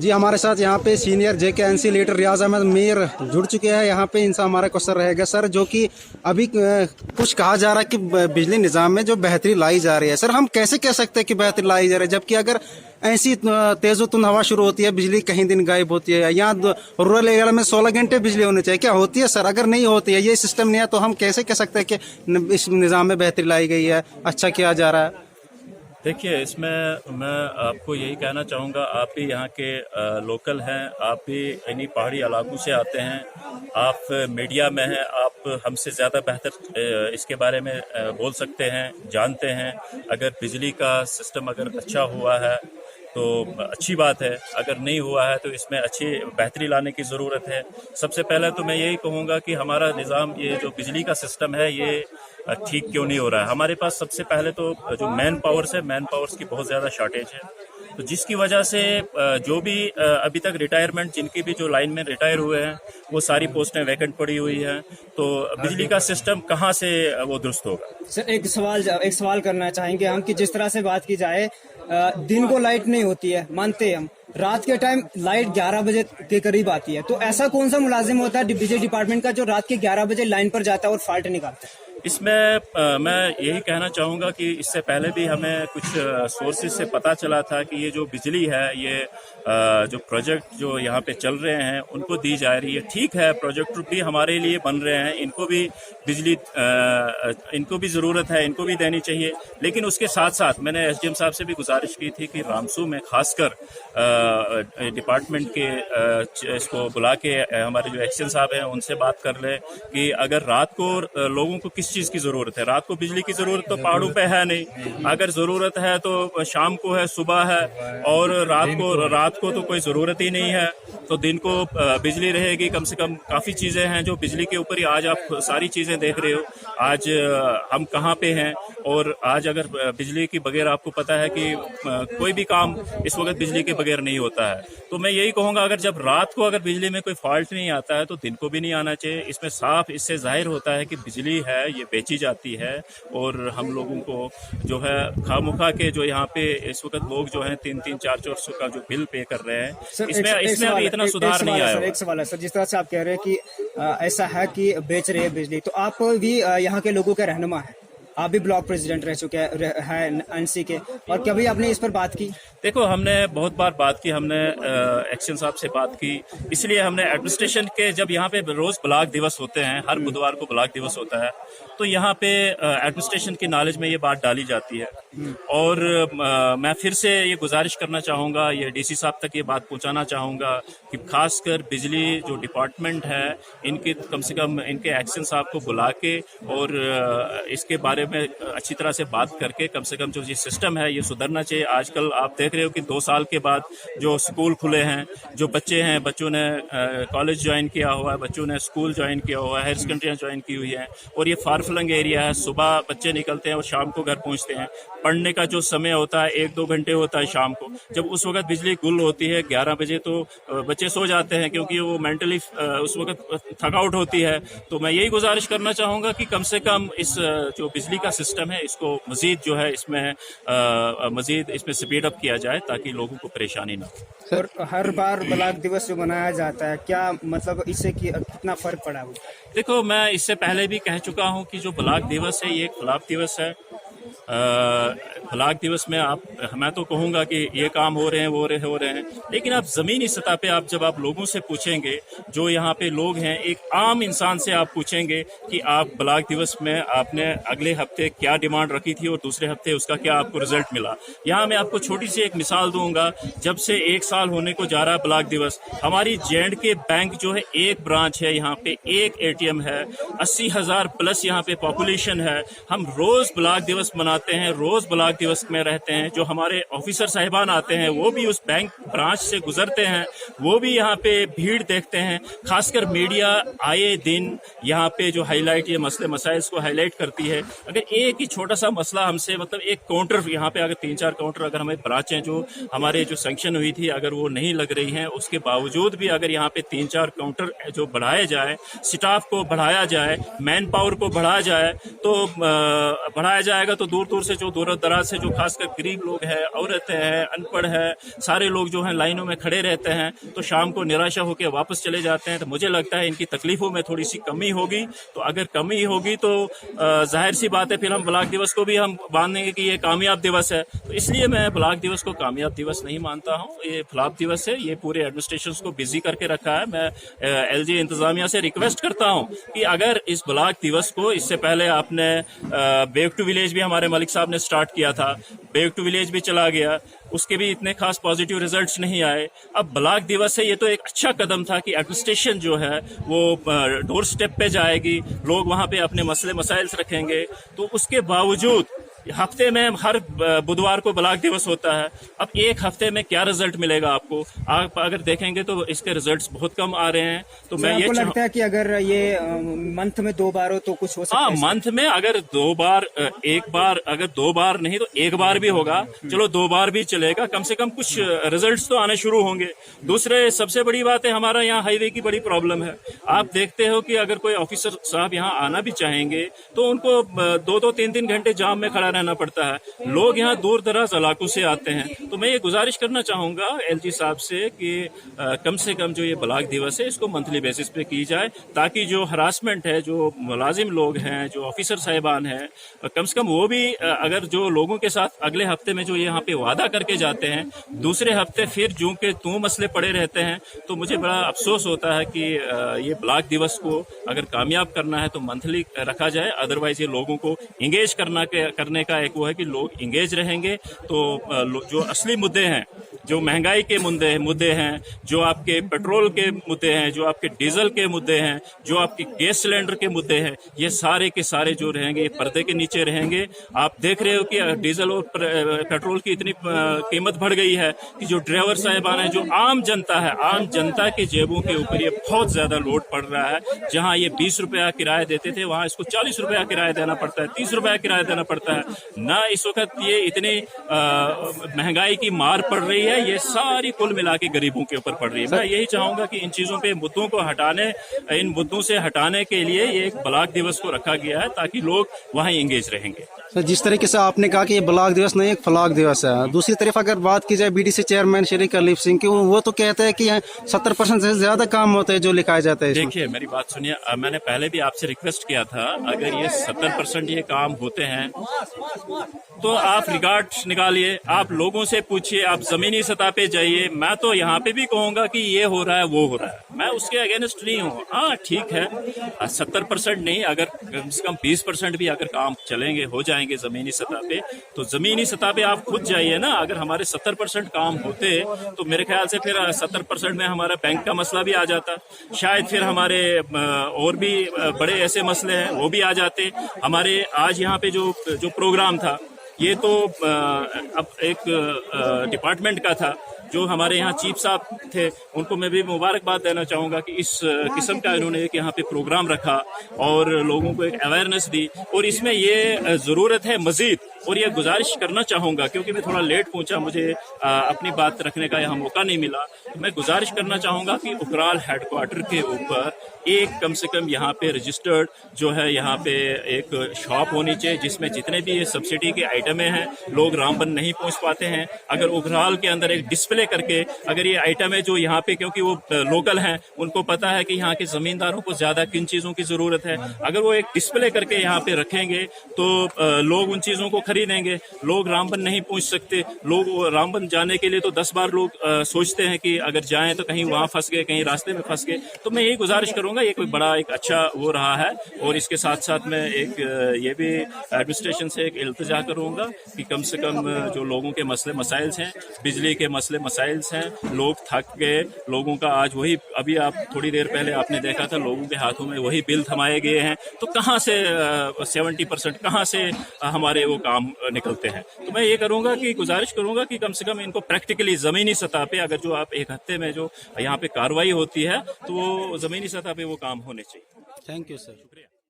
जी हमारे साथ यहाँ पे सीनियर JKNC लीडर रियाज अहमद मीर जुड़ चुके हैं। यहाँ पे इनसे हमारा क्वेश्चन रहेगा सर, जो कि अभी कुछ कहा जा रहा है कि बिजली निज़ाम में जो बेहतरी लाई जा रही है, सर हम कैसे कह सकते हैं कि बेहतरी लाई जा रही है, जबकि अगर ऐसी तेज़ तुन हवा शुरू होती है, बिजली कहीं दिन गायब होती है। यहाँ रूरल एरिया में 16 घंटे बिजली होनी चाहिए, क्या होती है सर? अगर नहीं होती है, ये सिस्टम नहीं है, तो हम कैसे कह सकते हैं कि इस निज़ाम में बेहतरी लाई गई है, अच्छा किया जा रहा है? देखिए, इसमें मैं आपको यही कहना चाहूँगा, आप भी यहाँ के लोकल हैं, आप भी इन्हीं पहाड़ी इलाकों से आते हैं, आप मीडिया में हैं, आप हमसे ज़्यादा बेहतर इसके बारे में बोल सकते हैं, जानते हैं। अगर बिजली का सिस्टम अगर अच्छा हुआ है तो अच्छी बात है, अगर नहीं हुआ है तो इसमें अच्छी बेहतरी लाने की ज़रूरत है। सबसे पहले तो मैं यही कहूँगा कि हमारा निज़ाम, ये जो बिजली का सिस्टम है, ये ठीक क्यों नहीं हो रहा है। हमारे पास सबसे पहले तो जो मैन पावर्स की बहुत ज़्यादा शॉर्टेज है, तो जिसकी वजह से जो भी अभी तक रिटायरमेंट, जिनकी भी जो लाइन में रिटायर हुए हैं, वो सारी पोस्टें वैकेंट पड़ी हुई हैं। तो बिजली का सिस्टम कहाँ से वो दुरुस्त होगा? सर एक सवाल करना चाहेंगे हम कि जिस तरह से बात की जाए, दिन को लाइट नहीं होती है, मानते हैं हम, रात के टाइम लाइट 11 बजे के करीब आती है, तो ऐसा कौन सा मुलाजिम होता है बिजली डिपार्टमेंट का जो रात के 11 बजे लाइन पर जाता है और फॉल्ट निकालता है? इसमें मैं यही कहना चाहूँगा कि इससे पहले भी हमें कुछ सोर्सेज से पता चला था कि ये जो बिजली है, ये जो प्रोजेक्ट जो यहाँ पे चल रहे हैं उनको दी जा रही है। ठीक है, प्रोजेक्ट भी हमारे लिए बन रहे हैं, इनको भी बिजली इनको भी ज़रूरत है, इनको भी देनी चाहिए। लेकिन उसके साथ साथ मैंने SDM साहब से भी गुजारिश की थी कि रामसू में खासकर डिपार्टमेंट के इसको बुला के हमारे जो एक्शन साहब हैं उनसे बात कर ले कि अगर रात को लोगों को किस चीज़ की ज़रूरत है। रात को बिजली की ज़रूरत तो पहाड़ों पे है नहीं, अगर ज़रूरत है तो शाम को है, सुबह है, और रात को तो कोई ज़रूरत ही नहीं है। तो दिन को बिजली रहेगी, कम से कम काफ़ी चीज़ें हैं जो बिजली के ऊपर ही आज आप सारी चीज़ें देख रहे हो। आज हम कहाँ पे हैं, और आज अगर बिजली के बगैर, आपको पता है कि कोई भी काम इस वक्त बिजली के बगैर नहीं होता है। तो मैं यही कहूँगा, अगर जब रात को अगर बिजली में कोई फॉल्ट नहीं आता है तो दिन को भी नहीं आना चाहिए। इसमें साफ इससे जाहिर होता है कि बिजली है ये बेची जाती है, और हम लोगों को जो है खामुखा के जो यहाँ पे इस वक्त लोग जो हैं 3-3, 400 का जो बिल पे कर रहे हैं, इसमें अभी इतना सुधार नहीं आया। एक सवाल है सर, जिस तरह से आप कह रहे हैं कि ऐसा है कि बेच रहे हैं बिजली, तो आप भी यहाँ के लोगों के रहनुमा हैं, आप भी ब्लॉक प्रेसिडेंट रह चुके हैं NC के, और कभी आपने इस पर बात की? देखो, हमने बहुत बार बात की, हमने एक्शन साहब से बात की, इसलिए हमने एडमिनिस्ट्रेशन के, जब यहाँ पे रोज ब्लॉक दिवस होते हैं, हर बुधवार को ब्लॉक दिवस होता है, तो यहाँ पे एडमिनिस्ट्रेशन की नॉलेज में ये बात डाली जाती है। और मैं फिर से ये गुजारिश करना चाहूँगा, ये DC साहब तक ये बात पहुँचाना चाहूँगा कि खासकर बिजली जो डिपार्टमेंट है, इनके कम से कम इनके एक्शन साहब को बुला के और इसके बारे में अच्छी तरह से बात करके, कम से कम जो ये सिस्टम है ये सुधरना चाहिए। आजकल आप देख रहे हो कि 2 साल के बाद जो स्कूल खुले हैं, जो बच्चे हैं, बच्चों ने कॉलेज ज्वाइन किया हुआ है, बच्चों ने स्कूल ज्वाइन किया हुआ है, हायर सेकेंडरियाँ ज्वाइन की हुई हैं, और ये फारफलंग एरिया है। सुबह बच्चे निकलते हैं और शाम को घर पहुँचते हैं। पढ़ने का जो समय होता है 1-2 घंटे होता है शाम को, जब उस वक्त बिजली गुल होती है 11 बजे, तो बच्चे सो जाते हैं क्योंकि वो मेंटली उस वक्त थकाउट होती है। तो मैं यही गुजारिश करना चाहूँगा कि कम से कम इस जो बिजली का सिस्टम है, इसको मजीद जो है इसमें मजीद इसमें स्पीड अप किया जाए ताकि लोगों को परेशानी ना हो। और हर बार ब्लॉक दिवस जो मनाया जाता है, क्या मतलब इससे कितना फर्क पड़ा है? देखो, मैं इससे पहले भी कह चुका हूँ कि जो ब्लॉक दिवस है ये एक ब्लॉक दिवस है। ब्लॉक दिवस में मैं तो कहूँगा कि ये काम हो रहे हैं, लेकिन आप ज़मीनी सतह पे जब आप लोगों से पूछेंगे, जो यहाँ पे लोग हैं, एक आम इंसान से आप पूछेंगे कि आप ब्लॉक दिवस में आपने अगले हफ्ते क्या डिमांड रखी थी और दूसरे हफ्ते उसका क्या आपको रिजल्ट मिला। यहाँ मैं आपको छोटी सी एक मिसाल दूंगा। जब से 1 साल होने को जा रहा है ब्लॉक दिवस, हमारी J&K बैंक जो है, एक ब्रांच है यहाँ पे, एक ATM है, 80,000 प्लस यहाँ पे पॉपुलेशन है। हम रोज ब्लॉक दिवस मनाते हैं, रोज ब्लॉक दिवस में रहते हैं। जो हमारे ऑफिसर साहिबान आते हैं वो भी उस बैंक ब्रांच से गुजरते हैं, वो भी यहाँ पे भीड़ देखते हैं। खासकर मीडिया आए दिन यहाँ पे जो हाईलाइट ये मसले मसाइल को हाईलाइट करती है। अगर एक ही छोटा सा मसला हमसे, मतलब एक काउंटर यहाँ पे अगर 3-4 काउंटर, अगर हमें ब्रांचें जो हमारे जो सैंक्शन हुई थी अगर वो नहीं लग रही हैं, उसके बावजूद भी अगर यहाँ पे 3-4 काउंटर जो बढ़ाए जाए, स्टाफ को बढ़ाया जाए, मैन पावर को बढ़ाया जाए, तो बढ़ाया जाएगा तो दूर दूर से, जो दूर दराज से, जो खासकर गरीब लोग हैं, औरतें हैं, अनपढ़ है, सारे लोग जो हैं लाइनों में खड़े रहते हैं, तो शाम को निराशा होकर वापस चले जाते हैं। तो मुझे लगता है इनकी तकलीफों में थोड़ी सी कमी होगी। तो अगर कमी होगी तो जाहिर सी बात है फिर हम ब्लॉक दिवस को भी हम मान देंगे कि ये कामयाब दिवस है। तो इसलिए मैं ब्लॉक दिवस को कामयाब दिवस नहीं मानता हूँ, ये फ्लॉप दिवस है। ये पूरे एडमिनिस्ट्रेशन को बिजी करके रखा है। मैं एलजी इंतजामिया से रिक्वेस्ट करता हूँ कि अगर इस ब्लॉक दिवस को, इससे पहले आपने बैक टू विलेज भी हमारे मलिक साहब ने स्टार्ट किया था, बैक टू विलेज भी चला गया, उसके भी इतने खास पॉजिटिव रिजल्ट्स नहीं आए। अब ब्लॉक दिवस है, ये तो एक अच्छा कदम था कि एडमिनिस्ट्रेशन जो है वो डोर स्टेप पे जाएगी, लोग वहां पे अपने मसले मसाइल रखेंगे। तो उसके बावजूद हफ्ते में हर बुधवार को ब्लॉक दिवस होता है। अब एक हफ्ते में क्या रिजल्ट मिलेगा आपको? आप अगर देखेंगे तो इसके रिजल्ट्स बहुत कम आ रहे हैं। तो मैं ये लगता है कि अगर ये मंथ में 2 बार हो तो कुछ हो सकता है? हाँ, मंथ में अगर 2 बार, एक बार, अगर 2 बार नहीं तो 1 बार भी होगा, चलो 2 बार भी चलेगा, कम से कम कुछ रिजल्ट्स तो आने शुरू होंगे। दूसरे सबसे बड़ी बात है, हमारा यहाँ हाईवे की बड़ी प्रॉब्लम है। आप देखते हो कि अगर कोई ऑफिसर साहब यहाँ आना भी चाहेंगे तो उनको 2-2, 3-3 घंटे जाम में खड़ा रहना पड़ता है। लोग यहाँ दूर दराज इलाकों से आते हैं। तो मैं ये गुजारिश करना चाहूंगा एलजी साहब से कि कम से कम जो ये ब्लॉक दिवस है इसको मंथली बेसिस पे की जाए, ताकि जो हरासमेंट है, जो मुलाजिम लोग हैं, जो ऑफिसर साहिबान हैं, कम से कम वो भी अगर जो लोगों के साथ अगले हफ्ते में जो यहाँ पे वादा करके जाते हैं, दूसरे हफ्ते फिर जो के तू मसले पड़े रहते हैं। तो मुझे बड़ा अफसोस होता है कि ये ब्लॉक दिवस को अगर कामयाब करना है तो मंथली रखा जाए, अदरवाइज ये लोगों को इंगेज करने का एक वो है कि लोग इंगेज रहेंगे तो जो असली मुद्दे हैं, जो महंगाई के मुद्दे हैं, जो आपके पेट्रोल के मुद्दे हैं, जो आपके डीजल के मुद्दे हैं, जो आपके गैस सिलेंडर के मुद्दे हैं, ये सारे के सारे जो रहेंगे पर्दे के नीचे रहेंगे। आप देख रहे हो कि डीजल और पेट्रोल की इतनी कीमत बढ़ गई है कि जो ड्राइवर साहिबान है, जो आम जनता है, आम जनता के जेबों के ऊपर ये बहुत ज्यादा लोड पड़ रहा है। जहां ये 20 रुपया किराया देते थे, वहां इसको 40 रुपया किराया देना पड़ता है, 30 रुपया किराया देना पड़ता है ना। इस वक्त ये इतनी महंगाई की मार पड़ रही है, ये सारी कुल मिला के गरीबों के ऊपर पड़ रही है। मैं यही चाहूंगा कि इन चीजों पे, मुद्दों को हटाने, इन मुद्दों से हटाने के लिए ये एक ब्लॉक दिवस को रखा गया है, ताकि लोग वहां एंगेज रहेंगे। सर, जिस तरीके से आपने कहा कि ये ब्लॉक दिवस नहीं, एक फ्लॉक दिवस है। दूसरी तरफ अगर बात की जाए बीडीसी चेयरमैन श्री कलीफ सिंह की, वो तो कहते हैं कि 70% से ज्यादा काम होते हैं जो लिखाया जाता है। देखिए, मेरी बात सुनिए, मैंने पहले भी आपसे रिक्वेस्ट किया था, अगर ये 70% ये काम होते हैं तो आप रिकॉर्ड निकालिए, आप लोगों से पूछिए, आप जमीनी सतह पे जाइए। मैं तो यहाँ पे भी कहूंगा कि ये हो रहा है, वो हो रहा है, मैं उसके अगेंस्ट नहीं हूँ। हाँ, ठीक है, 70% नहीं, अगर कम से कम 20% भी अगर काम चलेंगे, हो जाएंगे जमीनी सतह पे, तो जमीनी सतह पे आप खुद जाइए ना। अगर हमारे 70% काम होते तो मेरे ख्याल से फिर 70% में हमारा बैंक का मसला भी आ जाता, शायद फिर हमारे और भी बड़े ऐसे मसले हैं वो भी आ जाते। हमारे आज यहाँ पे जो प्रोग्राम था, ये तो अब एक डिपार्टमेंट का था, जो हमारे यहाँ चीफ साहब थे, उनको मैं भी मुबारकबाद देना चाहूंगा कि इस किस्म का इन्होंने एक यहाँ पे प्रोग्राम रखा और लोगों को एक अवेयरनेस दी। और इसमें ये जरूरत है मजीद, और ये गुजारिश करना चाहूंगा, क्योंकि मैं थोड़ा लेट पहुंचा, मुझे अपनी बात रखने का यहाँ मौका नहीं मिला, तो मैं गुजारिश करना चाहूंगा कि उकराल हेडक्वार्टर के ऊपर एक कम से कम यहाँ पे रजिस्टर्ड जो है यहाँ पे एक शॉप होनी चाहिए, जिसमें जितने भी ये सब्सिडी के आइटमें हैं, लोग रामबन नहीं पहुंच पाते हैं, अगर उकराल के अंदर एक डिस्प्ले करके, अगर ये आइटम है जो यहाँ पे, क्योंकि वो लोकल हैं, उनको पता है कि यहाँ के जमींदारों को ज्यादा किन चीजों की जरूरत है, अगर वो एक डिस्प्ले करके यहाँ पे रखेंगे तो लोग उन चीजों को खरीदेंगे। लोग रामबन नहीं पहुंच सकते, लोग रामबन जाने के लिए तो 10 बार लोग सोचते हैं कि अगर जाएं तो कहीं वहां फंस गए, कहीं रास्ते में फंस गए। तो मैं यही गुजारिश करूंगा, ये कोई बड़ा एक अच्छा वो रहा है, और इसके साथ साथ मैं एक ये भी एडमिनिस्ट्रेशन से एक इल्तिजा करूंगा कि कम से कम जो लोगों के मसले मसाइल्स हैं, बिजली के मसले मसाइल्स हैं, लोग थक गए, लोगों का आज वही, अभी आप थोड़ी देर पहले आपने देखा था, लोगों के हाथों में वही बिल थमाए गए हैं। तो कहाँ से 70% कहाँ से हमारे वो काम निकलते हैं? तो मैं ये करूंगा कि गुजारिश करूंगा कि कम से कम इनको प्रैक्टिकली जमीनी सतह पे, अगर जो आप एक हफ्ते में जो यहाँ पे कार्रवाई होती है, तो वो जमीनी सतह पे वो काम होने चाहिए। Thank you sir. शुक्रिया।